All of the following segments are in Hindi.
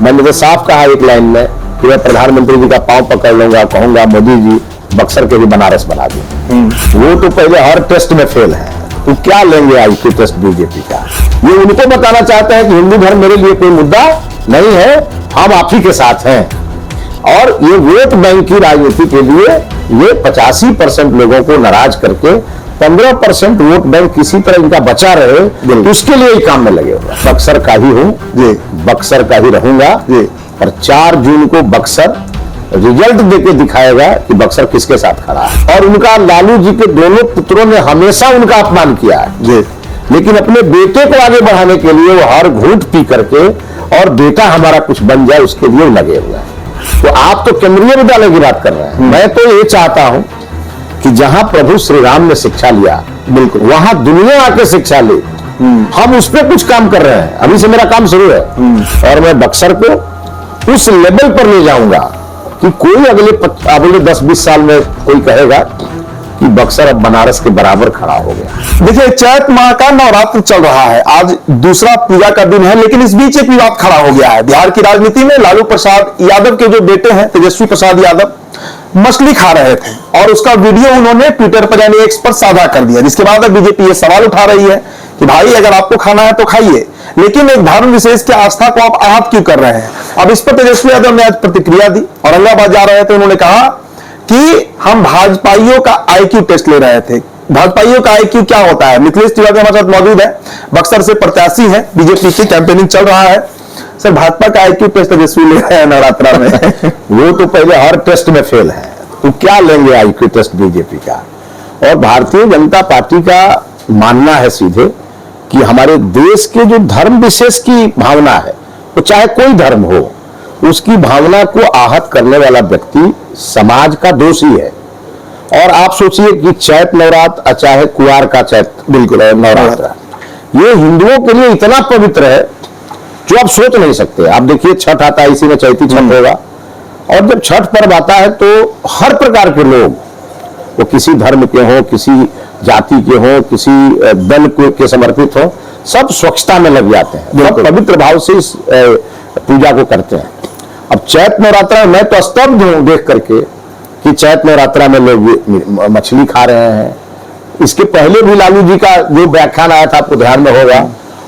मैंने तो साफ कहा एक लाइन में कि मैं प्रधानमंत्री जी का पांव पकड़ लूंगा, कहूंगा मोदी जी बक्सर के भी बनारस बना दूं। वो तो पहले हर टेस्ट में फेल है, तो क्या लेंगे आईक्यू टेस्ट बीजेपी का। ये उनको बताना चाहते हैं कि हिंदू धर्म मेरे लिए कोई मुद्दा नहीं है, हम आप ही के साथ हैं। और ये वोट बैंक की राजनीति के लिए ये 85% लोगों को नाराज करके 15% वोट बैंक किसी तरह इनका बचा रहे, उसके लिए ही काम में लगे हुए। बक्सर का ही हूं, बक्सर का ही रहूंगा, और 4 जून को बक्सर रिजल्ट देके दिखाएगा कि बक्सर किसके साथ खड़ा है। और उनका लालू जी के दोनों पुत्रों ने हमेशा उनका अपमान किया है, लेकिन अपने बेटे को आगे बढ़ाने के लिए वो हर घूंट पी करके और बेटा हमारा कुछ बन जाए उसके लिए लगे हुए हैं। तो आप तो केंद्रीय विद्यालय की बात कर रहे हैं, मैं तो ये चाहता हूं कि जहां प्रभु श्री राम ने शिक्षा लिया, बिल्कुल वहां दुनिया आके शिक्षा ले। हम उस पर कुछ काम कर रहे हैं, अभी से मेरा काम शुरू है, और मैं बक्सर को उस लेवल पर ले जाऊंगा कि कोई अगले 10-20 साल में कोई कहेगा कि बक्सर अब बनारस के बराबर खड़ा हो गया। देखिए, चैत माह का नवरात्र चल रहा है, आज दूसरा पूजा का दिन है, लेकिन इस बीच एक विवाद खड़ा हो गया है। बिहार की राजनीति में लालू प्रसाद यादव के जो बेटे हैं तेजस्वी प्रसाद यादव मछली खा रहे थे, और उसका वीडियो उन्होंने ट्विटर पर यानी एक्स पर साझा कर दिया, जिसके बाद बीजेपी ये सवाल उठा रही है कि भाई अगर आपको खाना है तो खाइए, लेकिन एक धर्म विशेष की आस्था को आप आहत क्यों कर रहे हैं। अब इस पर तेजस्वी यादव ने आज प्रतिक्रिया दी। औरंगाबाद जा रहे थे, उन्होंने कहा कि हम भाजपाइयों का आईक्यू टेस्ट ले रहे थे। भाजपाइयों का आईक्यू क्या होता है? मिथिलेश तिवारी हमारे साथ मौजूद है, बक्सर से प्रत्याशी है, बीजेपी की कैंपेनिंग चल रहा है। सर, भाजपा का आईक्यू टेस्ट तेजस्वी ले रहे हैं नवरात्रा में वो तो पहले हर टेस्ट में फेल है, तो क्या लेंगे आईक्यू टेस्ट बीजेपी का। और भारतीय जनता पार्टी का मानना है सीधे कि हमारे देश के जो धर्म विशेष की भावना है, वो चाहे कोई धर्म हो, उसकी भावना को आहत करने वाला व्यक्ति समाज का दोषी है। और आप सोचिए कि चैत नवरात्र चाहे कुआर का चैत, बिल्कुल नवरात्र, ये हिंदुओं के लिए इतना पवित्र है जो आप सोच नहीं सकते। आप देखिए छठ आता है, इसी में चैती छठ होगा, और जब छठ पर्व आता है तो हर प्रकार के लोग, वो किसी धर्म के हों, किसी जाति के हों, किसी दल के समर्पित हो, सब स्वच्छता में लग जाते हैं, सब पवित्र भाव से इस पूजा को करते हैं। अब चैत नवरात्रा में मैं तो स्तब्ध हूं देख करके कि चैत नवरात्रा में लोग मछली खा रहे हैं। इसके पहले भी लालू जी का जो व्याख्यान आया था आपको ध्यान में होगा,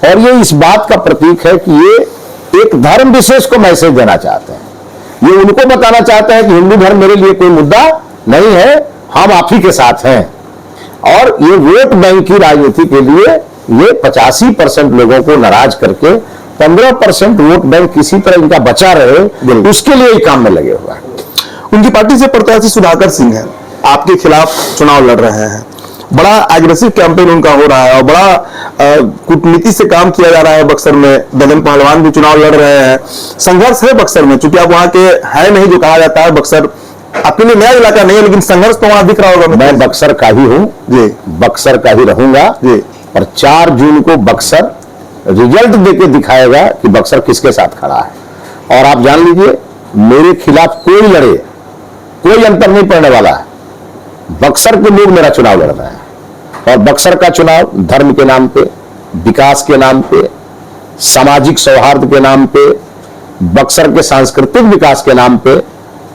और ये इस बात का प्रतीक है कि ये एक धर्म विशेष को मैसेज देना चाहते हैं। ये उनको बताना चाहते हैं कि हिंदू धर्म मेरे लिए कोई मुद्दा नहीं है, हम आप ही के साथ हैं। और ये वोट बैंक की राजनीति के लिए ये 85% लोगों को नाराज करके 15% वोट बैंक किसी तरह इनका बचा रहे, उसके लिए ही काम में लगे हुए हैं। उनकी पार्टी से प्रत्याशी सुधाकर सिंह है, आपके खिलाफ चुनाव लड़ रहे हैं, बड़ा एग्रेसिव कैंपेन उनका हो रहा है, और बड़ा कूटनीति से काम किया जा रहा है। बक्सर में ददन पहलवान भी चुनाव लड़ रहे हैं, संघर्ष है बक्सर में, चूंकि आप वहां के है नहीं, जो कहा जाता है बक्सर आपके लिए नया इलाका नहीं है, लेकिन संघर्ष तो वहां दिख रहा होगा। मैं बक्सर का ही हूं, बक्सर का ही रहूंगा, और 4 जून को बक्सर रिजल्ट देके दिखाएगा कि बक्सर किसके साथ खड़ा है। और आप जान लीजिए, मेरे खिलाफ कोई लड़े, कोई अंतर नहीं पड़ने वाला है। बक्सर के लोग मेरा चुनाव लड़ रहे हैं, और बक्सर का चुनाव धर्म के नाम पे, विकास के नाम पे, सामाजिक सौहार्द के नाम पे, बक्सर के सांस्कृतिक विकास के नाम पे,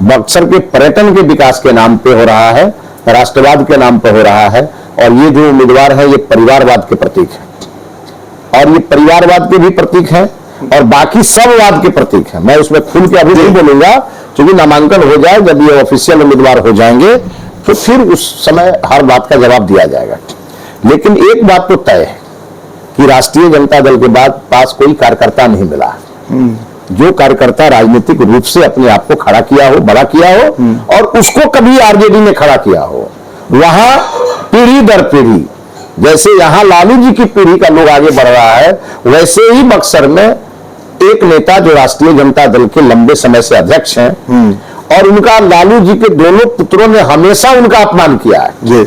बक्सर के पर्यटन के विकास के नाम पे हो रहा है, राष्ट्रवाद के नाम पे हो रहा है। और ये जो उम्मीदवार है ये परिवारवाद के प्रतीक है, और ये परिवारवाद के भी प्रतीक है, और बाकी सब वाद के प्रतीक है। मैं उसमें खुल के अभी नहीं बोलूंगा, क्योंकि नामांकन हो जाए, जब ये ऑफिशियल उम्मीदवार हो जाएंगे तो फिर उस समय हर बात का जवाब दिया जाएगा। लेकिन एक बात तो तय है कि राष्ट्रीय जनता दल के बाद पास कोई कार्यकर्ता नहीं मिला, जो कार्यकर्ता राजनीतिक रूप से अपने आप को खड़ा किया हो, बड़ा किया हो, और उसको कभी आरजेडी ने खड़ा किया हो। वहां पीढ़ी दर पीढ़ी, जैसे यहां लालू जी की पीढ़ी का लोग आगे बढ़ रहा है, वैसे ही बक्सर में एक नेता जो राष्ट्रीय जनता दल के लंबे समय से अध्यक्ष हैं, और उनका लालू जी के दोनों पुत्रों ने हमेशा उनका अपमान किया है,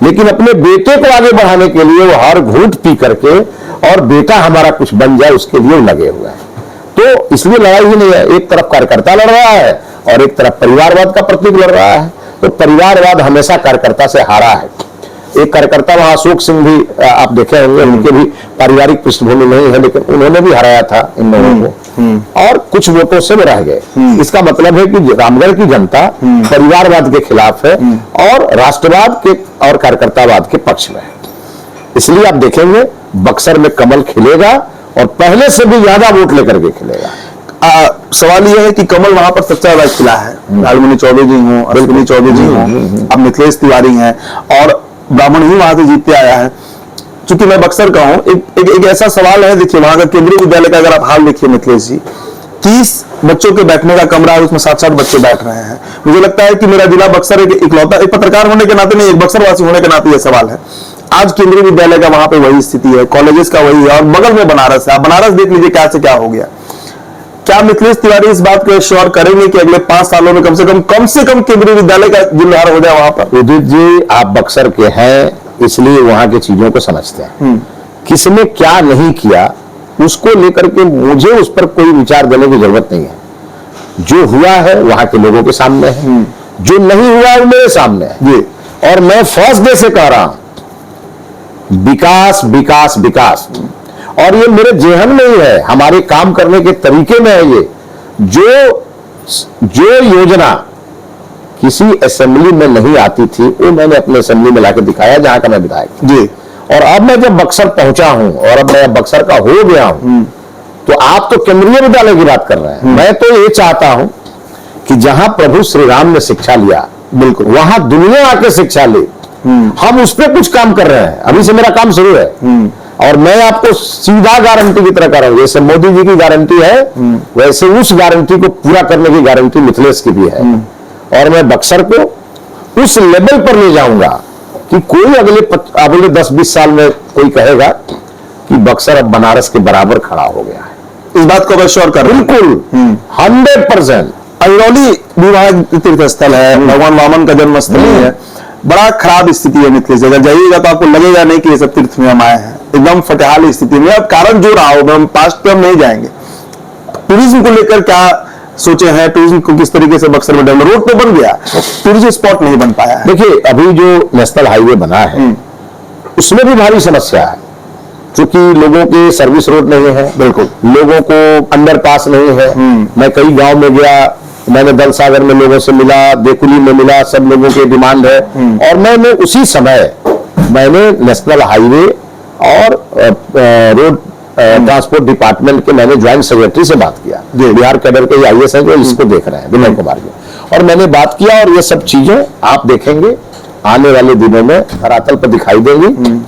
लेकिन अपने बेटे को आगे बढ़ाने के लिए वो हर घूंट पी करके और बेटा हमारा कुछ बन जाए उसके लिए लगे हुए हैं। तो इसलिए लड़ाई ही नहीं है, एक तरफ कार्यकर्ता लड़ रहा है और एक तरफ परिवारवाद का प्रतीक लड़ रहा है। तो परिवारवाद हमेशा कार्यकर्ता से हारा है। एक कार्यकर्ता वहां अशोक सिंह भी आप देखे होंगे, उनके भी पारिवारिक पृष्ठभूमि नहीं है, लेकिन उन्होंने भी हराया था इन लोगों को और कुछ वोटों से वो रह गए। इसका मतलब है कि रामगढ़ की जनता परिवारवाद के खिलाफ है और राष्ट्रवाद के और कार्यकर्तावाद के पक्ष में है। इसलिए आप देखेंगे बक्सर में कमल खिलेगा और पहले से भी ज्यादा वोट लेकर के खिलेगा। सवाल यह है कि कमल वहां पर सबसे ज्यादा खिला है, लालमणि चौबे जी हों, अश्विनी चौबे जी हों, अब मिथिलेश तिवारी हैं और ब्राह्मण ही वहां से जीतते आया है। चूंकि मैं बक्सर का हूं, एक ऐसा सवाल है, देखिए वहां का केंद्रीय विद्यालय का अगर आप हाल देखिए मिथिलेश जी, 30 बच्चों के बैठने का कमरा है, उसमें 7-7 बच्चे बैठ रहे हैं। मुझे लगता है कि मेरा जिला बक्सर इकलौता, एक पत्रकार होने के नाते नहीं, एक बक्सरवासी होने के नाते यह सवाल है। आज केंद्रीय विद्यालय का वहां पे वही स्थिति है, कॉलेजेस का वही है और बगल में बनारस है। आप बनारस देख लीजिए क्या से क्या हो गया। क्या मिथिलेश तिवारी इस बात को श्योर करेंगे कि अगले 5 सालों में कम से कम केंद्रीय विद्यालय का जिम्मेदार हो जाए वहां पर? उदित जी, आप बक्सर के हैं इसलिए वहां की चीजों को समझते हैं। किसने क्या नहीं किया उसको लेकर के मुझे उस पर कोई विचार देने की जरूरत नहीं है। जो हुआ है वहां के लोगों के सामने है, जो नहीं हुआ है वो मेरे सामने है। और मैं फर्स्ट डे से कह रहा हूं विकास विकास विकास, और ये मेरे जेहन में ही है, हमारे काम करने के तरीके में है। ये जो योजना किसी असेंबली में नहीं आती थी वो मैंने अपने असेंबली में लाकर दिखाया जहां का मैं विधायक जी। और अब मैं जब बक्सर पहुंचा हूं और अब मैं बक्सर का हो गया हूं, तो आप तो केंद्रीय विद्यालय की बात कर रहे हैं, मैं तो ये चाहता हूं कि जहां प्रभु श्री राम ने शिक्षा लिया, बिल्कुल वहां दुनिया आके शिक्षा ले। हम उस पर कुछ काम कर रहे हैं, अभी से मेरा काम शुरू है। और मैं आपको सीधा गारंटी की तरह कर रहा हूं, जैसे मोदी जी की गारंटी है वैसे उस गारंटी को पूरा करने की गारंटी मिथिलेश की भी है। और मैं बक्सर को उस लेवल पर ले जाऊंगा कि कोई अगले 10-20 साल में कोई कहेगा कि बक्सर अब बनारस के बराबर खड़ा हो गया है। इस बात को श्योर कर, बिल्कुल 100%। अहिरौली विवाह तीर्थ स्थल है, भगवान वामन का जन्म स्थल है, बड़ा खराब स्थिति है मिथिलेश। अगर जाइएगा तो आपको लगेगा नहीं कि ये सब तीर्थ में हम आए हैं, एकदम फटेहाल स्थिति में। अब कारण जो रहा हो, हम पास्ट पे हम नहीं जाएंगे। टूरिज्म को लेकर क्या सोचे हैं, टूरिज्म को किस तरीके से बक्सर में डेवलप, रोड तो बन गया, टूरिज्म स्पॉट नहीं बन पाया है। देखिए अभी जो नेशनल हाईवे बना है उसमें भी भारी समस्या है, क्योंकि लोगों के सर्विस रोड नहीं है, बिल्कुल लोगों को अंडरपास नहीं है। मैं कई गांव में गया, मैंने दल सागर में लोगों से मिला, देकुली में मिला, सब लोगों की डिमांड है। और मैंने उसी समय नेशनल हाईवे और रोड ट्रांसपोर्ट डिपार्टमेंट के मैंने ज्वाइंट सेक्रेटरी से बात किया, बिहार कैडर के आईएएस हैं जो इसको देख रहे हैं, विनय कुमार जी, और मैंने बात किया। और ये सब चीजें आप देखेंगे आने वाले दिनों में धरातल पर दिखाई देंगी।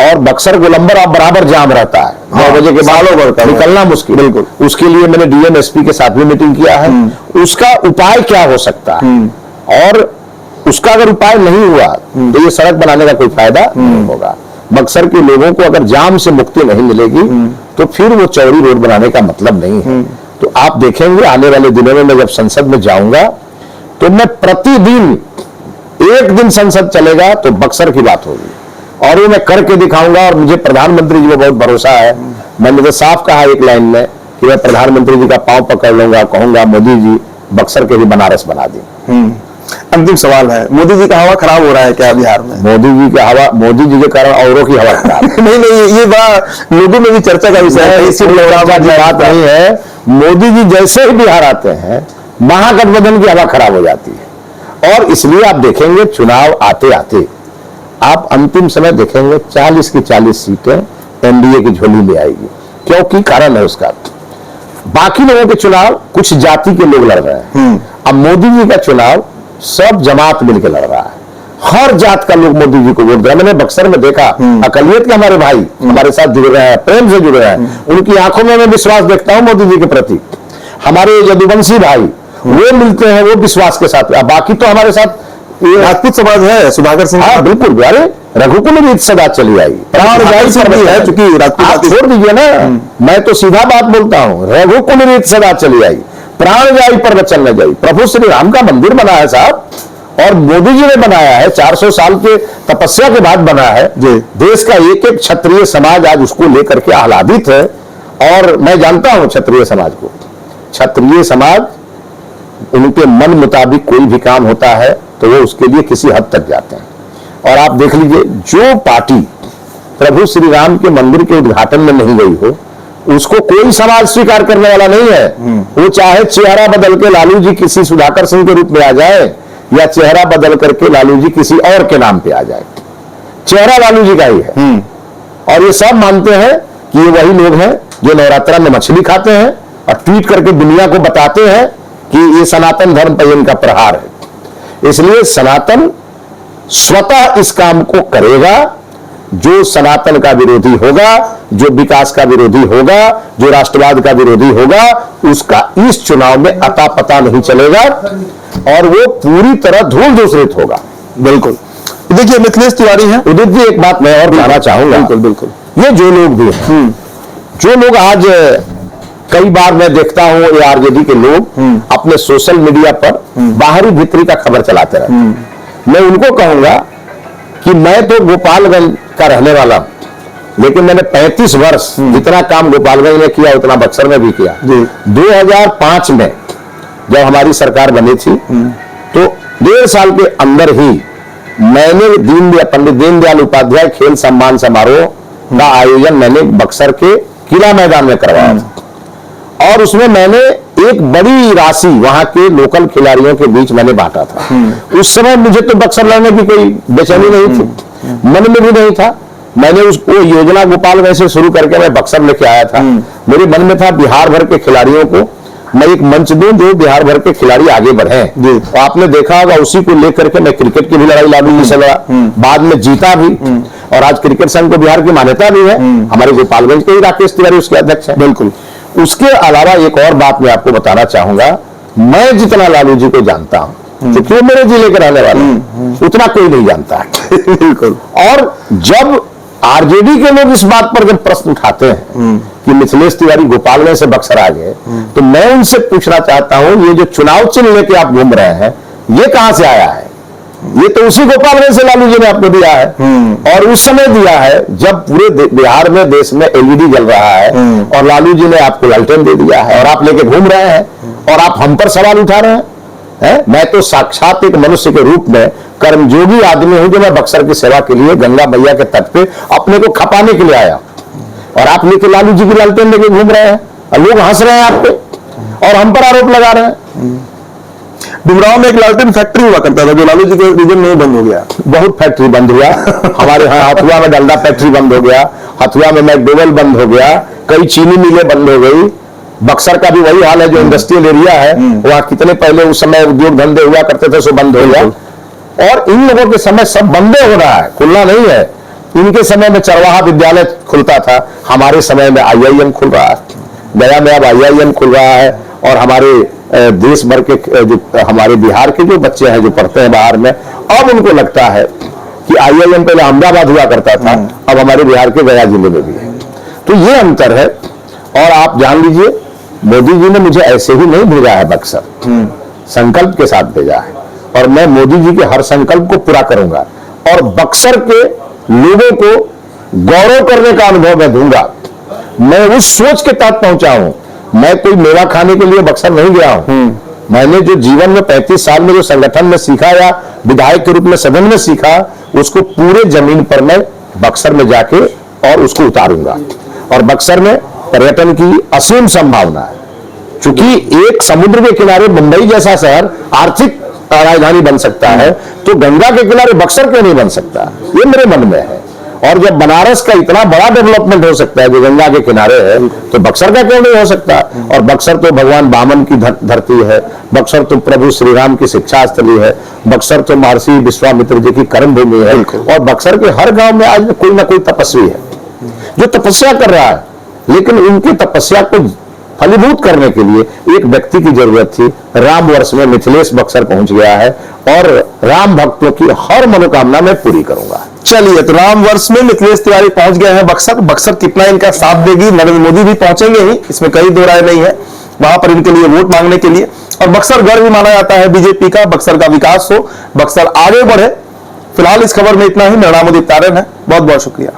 और बक्सर गोलंबर अब बराबर जाम रहता है, 9 बजे के बाद निकलना मुश्किल। बिल्कुल, उसके लिए मैंने डीएम एसपी के साथ भी मीटिंग किया है। उसका उपाय क्या हो सकता है, और उसका अगर उपाय नहीं हुआ तो ये सड़क बनाने का कोई फायदा नहीं होगा। बक्सर के लोगों को अगर जाम से मुक्ति नहीं मिलेगी तो फिर वो चौड़ी रोड बनाने का मतलब नहीं है। तो आप देखेंगे आने वाले दिनों में मैं जब संसद में जाऊंगा तो मैं प्रतिदिन, एक दिन संसद चलेगा तो बक्सर की बात होगी और ये मैं करके दिखाऊंगा। और मुझे प्रधानमंत्री जी पे बहुत भरोसा है। मैंने तो साफ कहा एक लाइन में कि मैं प्रधानमंत्री जी का पांव पकड़ लूंगा, कहूंगा मोदी जी बक्सर के भी बनारस बना दी। अंतिम सवाल है, मोदी जी का हवा खराब हो रहा है क्या बिहार में? मोदी जी की हवा, मोदी जी के कारण औरों की हवा खराब नहीं, ये बड़ा लोगों में भी चर्चा का विषय है, इसी बात नहीं है। मोदी जी जैसे ही बिहार आते हैं महागठबंधन की हवा खराब हो जाती है। और इसलिए आप देखेंगे चुनाव आते आते आप अंतिम समय देखेंगे 40 की 40 सीटें एनडीए की झोली में आएगी। क्योंकि कारण है उसका, बाकी लोगों के चुनाव कुछ जाति के लोग लड़ रहे हैं, अब मोदी जी का चुनाव सब जमात मिलकर लड़ रहा है। हर जात का लोग मोदी जी को वोट दे रहा है। मैंने बक्सर में देखा अकलियत के हमारे भाई हमारे साथ जुड़ रहे हैं, प्रेम से जुड़ रहे हैं, उनकी आंखों में मैं विश्वास देखता हूं मोदी जी के प्रति। हमारे यदुवंशी भाई वो मिलते हैं वो विश्वास के साथ, बाकी तो हमारे साथ राजपूत समाज है, सुधाकर सिंह। हाँ बिल्कुल, अरे रघुकुल रीत सदा चली आई, प्राण जाई पर है, चूंकि राजपूत छोड़ दीजिए ना, मैं तो सीधा बात बोलता हूँ, रघुकुल रीत सदा चली आई, प्राण जाई पर वचन न जाई। प्रभु श्री राम का मंदिर बना है साहब, और मोदी जी ने बनाया है, 400 साल के तपस्या के बाद बना है। देश का एक एक क्षत्रिय समाज आज उसको लेकर के आह्लादित है। और मैं जानता हूं क्षत्रिय समाज को, क्षत्रिय समाज उनके मन मुताबिक कोई भी काम होता है तो वो उसके लिए किसी हद तक जाते हैं। और आप देख लीजिए, जो पार्टी प्रभु श्री राम के मंदिर के उद्घाटन में नहीं गई हो, उसको कोई समाज स्वीकार करने वाला नहीं है। वो चाहे चेहरा बदल के लालू जी किसी सुधाकर सिंह के रूप में आ जाए, या चेहरा बदल करके लालू जी किसी और के नाम पे आ जाए, चेहरा लालू जी का ही है। और ये सब मानते हैं कि ये वही लोग हैं जो नवरात्रा में मछली खाते हैं और ट्वीट करके दुनिया को बताते हैं कि ये सनातन धर्म पर इनका प्रहार है। इसलिए सनातन स्वतः इस काम को करेगा। जो सनातन का विरोधी होगा, जो विकास का विरोधी होगा, जो राष्ट्रवाद का विरोधी होगा, उसका इस चुनाव में अता पता नहीं चलेगा और वो पूरी तरह धूल धूसरित होगा। बिल्कुल। देखिए मिथिलेश तिवारी हैं। उदित जी, एक बात मैं और कहना चाहूंगा। बिल्कुल बिल्कुल। ये जो लोग भी हैं, जो लोग आज कई बार मैं देखता हूं ये आरजेडी के लोग अपने सोशल मीडिया पर बाहरी भीतरी का खबर चलाते रहते हैं, मैं उनको कहूंगा कि मैं तो गोपालगंज का रहने वाला हूं, लेकिन मैंने 35 वर्ष जितना काम गोपालगंज में किया उतना बक्सर में भी किया। 2005 में जब हमारी सरकार बनी थी तो 1.5 साल के अंदर ही मैंने पंडित दीनदयाल उपाध्याय खेल सम्मान समारोह का आयोजन मैंने बक्सर के किला मैदान में करवाया था और उसमें मैंने एक बड़ी राशि वहां के लोकल खिलाड़ियों के बीच मैंने बांटा था। उस समय मुझे तो बक्सर लड़ने की कोई बेचैनी नहीं थी, मन में भी नहीं था। मैंने उसको योजना गोपालगंज से शुरू करके मैं बक्सर लेके आया था। मेरे मन में था बिहार भर के खिलाड़ियों को मैं एक मंच दूं जो बिहार भर के खिलाड़ी आगे बढ़े। तो आपने देखा होगा उसी को लेकर के मैं क्रिकेट की भी लड़ाई लालू जी से लड़ा, बाद में जीता भी और आज क्रिकेट संघ को बिहार की मान्यता भी है। हमारे गोपालगंज के ही राकेश तिवारी उसके अध्यक्ष हैं। बिल्कुल। उसके अलावा एक और बात मैं आपको बताना चाहूंगा, मैं जितना लालू जी को जानता हूं, क्योंकि वो मेरे जिले के रहने वाले हैं, उतना कोई नहीं जानता है। बिल्कुल। और जब आरजेडी के लोग इस बात पर जब प्रश्न उठाते हैं कि मिथिलेश तिवारी गोपालगंज से बक्सर आ गए, तो मैं उनसे पूछना चाहता हूं, ये जो चुनाव चिन्ह लेके आप घूम रहे हैं ये कहां से आया है? ये तो उसी गोपालगंज से लालू जी ने आपको दिया है और उस समय दिया है जब पूरे बिहार में देश में एलईडी जल रहा है और लालू जी ने आपको लालटेन दे दिया है और आप लेके घूम रहे हैं और आप हम पर सवाल उठा रहे हैं। मैं तो साक्षात एक मनुष्य के रूप में कर्मयोगी आदमी हूं जो मैं बक्सर की सेवा के लिए गंगा मैया के तट पे अपने को खपाने के लिए आया और आप लेके लालू जी की लालटेन लेके घूम रहे हैं और लोग हंस रहे हैं आप पे और हम पर आरोप लगा रहे हैं। डुमराव में एक लालटेन फैक्ट्री हुआ करता था जो लालू जी के रीजन में बंद हो गया। बहुत फैक्ट्री बंद हुआ हमारे यहाँ हथुआ में डलडा फैक्ट्री बंद हो गया, हथुआ में मैकडोवेल बंद हो गया, कई चीनी मिलें बंद हो गई। बक्सर का भी वही हाल है, जो इंडस्ट्रियल एरिया है वहां कितने पहले उस समय उद्योग धंधे हुआ करते थे सो बंद हो गया और इन लोगों के समय सब बंदे हो रहा है, खुलना नहीं है। इनके समय में चरवाहा विद्यालय खुलता था, हमारे समय में आईआईएम खुल रहा है, गया में अब आईआईएम खुल रहा है और हमारे देश भर के जो हमारे बिहार के जो बच्चे हैं जो पढ़ते हैं बाहर में, अब उनको लगता है कि आईआईएम पहले अहमदाबाद हुआ करता था, अब हमारे बिहार के गया जिले में भी है। तो ये अंतर है। और आप जान लीजिए मोदी जी ने मुझे ऐसे ही नहीं भेजा है बक्सर, संकल्प के साथ भेजा है और मैं मोदी जी के हर संकल्प को पूरा करूंगा और बक्सर के लोगों को गौरव करने का अनुभव मैं दूंगा। मैं उस सोच के तहत पहुंचा हूं। मैं कोई मेवा खाने के लिए बक्सर नहीं गया हूं। मैंने जो जीवन में 35 साल में जो संगठन में सीखा या विधायक के रूप में सदन में सीखा, उसको पूरे जमीन पर मैं बक्सर में जाके और उसको उतारूंगा। और बक्सर में पर्यटन की असीम संभावना है, क्योंकि एक समुद्र के किनारे मुंबई जैसा शहर आर्थिक राजधानी बन सकता है, तो गंगा के किनारे बक्सर क्यों नहीं बन सकता? ये मेरे मन में है। और जब बनारस का इतना बड़ा डेवलपमेंट हो सकता है जो गंगा के किनारे है, तो बक्सर का क्यों नहीं हो सकता? और बक्सर तो भगवान वामन की धरती है, बक्सर तो प्रभु श्री राम की शिक्षा स्थली है, बक्सर तो महर्षि विश्वामित्र जी की कर्म भूमि है और बक्सर के हर गांव में आज कोई ना कोई तपस्वी है जो तपस्या कर रहा है। लेकिन उनकी तपस्या को फलीभूत करने के लिए एक व्यक्ति की जरूरत थी। राम वर्ष में मिथिलेश बक्सर पहुंच गया है और राम भक्तों की हर मनोकामना मैं पूरी करूंगा। चलिए, तो राम वर्ष में मिथिलेश तिवारी पहुंच गए हैं बक्सर। बक्सर कितना इनका साथ देगी, नरेंद्र मोदी भी पहुंचेंगे ही, इसमें कई दो राय नहीं है, वहां पर इनके लिए वोट मांगने के लिए। और बक्सर गढ़ भी माना जाता है बीजेपी का, बक्सर का विकास हो, बक्सर आगे बढ़े। फिलहाल इस खबर में इतना ही। मेरा नाम उदित तारन है, बहुत बहुत शुक्रिया।